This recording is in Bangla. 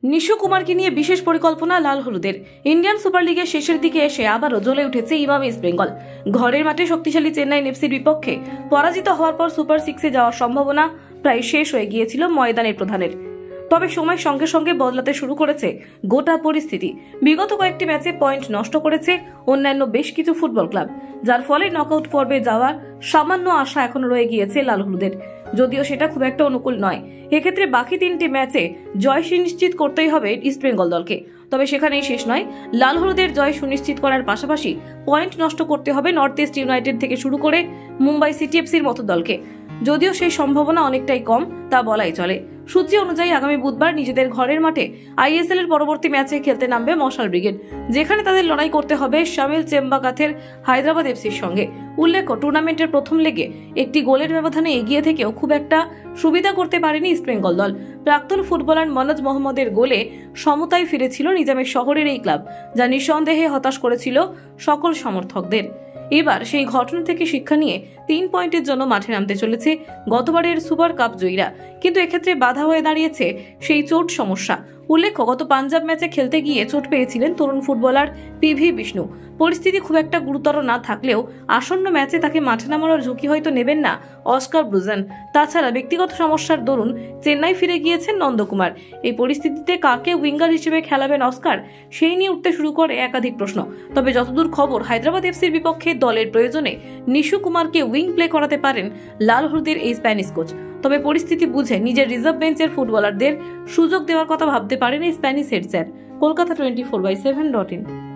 নিশু কুমারকে নিয়ে বিশেষ পরিকল্পনা লাল হলুদের। ইন্ডিয়ান সুপার লিগের শেষের দিকে এসে আবারও জ্বলে উঠেছে ইমামি ইস্ট বেঙ্গল। ঘরের মাঠে শক্তিশালী চেন্নাই এফসির বিপক্ষে পরাজিত হওয়ার পর সুপার সিক্সে যাওয়ার সম্ভাবনা প্রায় শেষ হয়ে গিয়েছিল ময়দানের প্রধানের। তবে সময়ের সঙ্গে সঙ্গে বদলাতে শুরু করেছে গোটা পরিস্থিতি। বিগত কয়েকটি ম্যাচে পয়েন্ট নষ্ট করেছে অন্যান্য বেশ কিছু ফুটবল ক্লাব, যার ফলে নকআউট পর্বে যাওয়ার সামান্য আশা এখনো রয়ে গিয়েছে লাল হলুদের, যদিও সেটা খুব একটা অনুকূল নয়। এক্ষেত্রে বাকি তিনটি ম্যাচে জয় সুনিশ্চিত করতেই হবে ইস্ট বেঙ্গল দলকে। তবে সেখানেই শেষ নয়, লাল হলুদের জয় সুনিশ্চিত করার পাশাপাশি পয়েন্ট নষ্ট করতে হবে নর্থ ইস্ট ইউনাইটেড থেকে শুরু করে মুম্বাই সিটি এফসির মতো দলকে, যদিও সেই সম্ভাবনা অনেকটাই কম তা বলাই চলে। সূচি অনুযায়ী আগামী বুধবার নিজেদের ঘরের মাঠে আইএসএল এর পরবর্তী ম্যাচে খেলতে নামবে মশাল ব্রিগেড, যেখানে তাদের লড়াই করতে হবে শামিল চেম্বাকাথের হায়দ্রাবাদ এফসির সঙ্গে। উল্লেখ্য, টুর্নামেন্টের প্রথম লেগে একটি গোলের ব্যবধানে এগিয়ে থেকেও খুব একটা সুবিধা করতে পারেনি ইস্ট বেঙ্গল দল। প্রাক্তন ফুটবলার মনোজ মোহাম্মদের গোলে সমতায় ফিরেছিল নিজামের শহরের এই ক্লাব, যা নিঃসন্দেহে হতাশ করেছিল সকল সমর্থকদের। এবার সেই ঘটনা থেকে শিক্ষা নিয়ে 3 পয়েন্টের জন্য মাঠে নামতে চলেছে গতবারের সুপার কাপ জয়ীরা, কিন্তু এক্ষেত্রে বাধা হয়ে দাঁড়িয়েছে সেই চোট সমস্যা। উল্লেখ্য, গত পাঞ্জাব ম্যাচে খেলতে গিয়ে চোট পেয়েছিলেন তরুণ ফুটবলার পিভি বিষ্ণু। পরিস্থিতি খুব একটা গুরুতর না থাকলেও আসন্ন ম্যাচে তাকে মাঠে নামানোর ঝুঁকি হয়তো নেবেন না অস্কার ব্রুজেন। তাছাড়া ব্যক্তিগত সমস্যার দরুন চেন্নাই ফিরে গিয়েছেন নন্দকুমার। এই পরিস্থিতিতে কাকে উইঙ্গার হিসেবে খেলাবেন অস্কার, সেই নিয়ে উঠতে শুরু করে একাধিক প্রশ্ন। তবে যতদূর খবর, হায়দ্রাবাদ এফসির বিপক্ষে দলের প্রয়োজনে নিশু কুমারকে উইং প্লে করাতে পারেন লাল হলুদের এই স্প্যানিশ কোচ। তবে পরিস্থিতি বুঝে নিজের রিজার্ভ বেঞ্চের ফুটবলারদের সুযোগ দেওয়ার কথা ভাবতে পারেন এই Spanish head sir. Kolkata 24/7.in।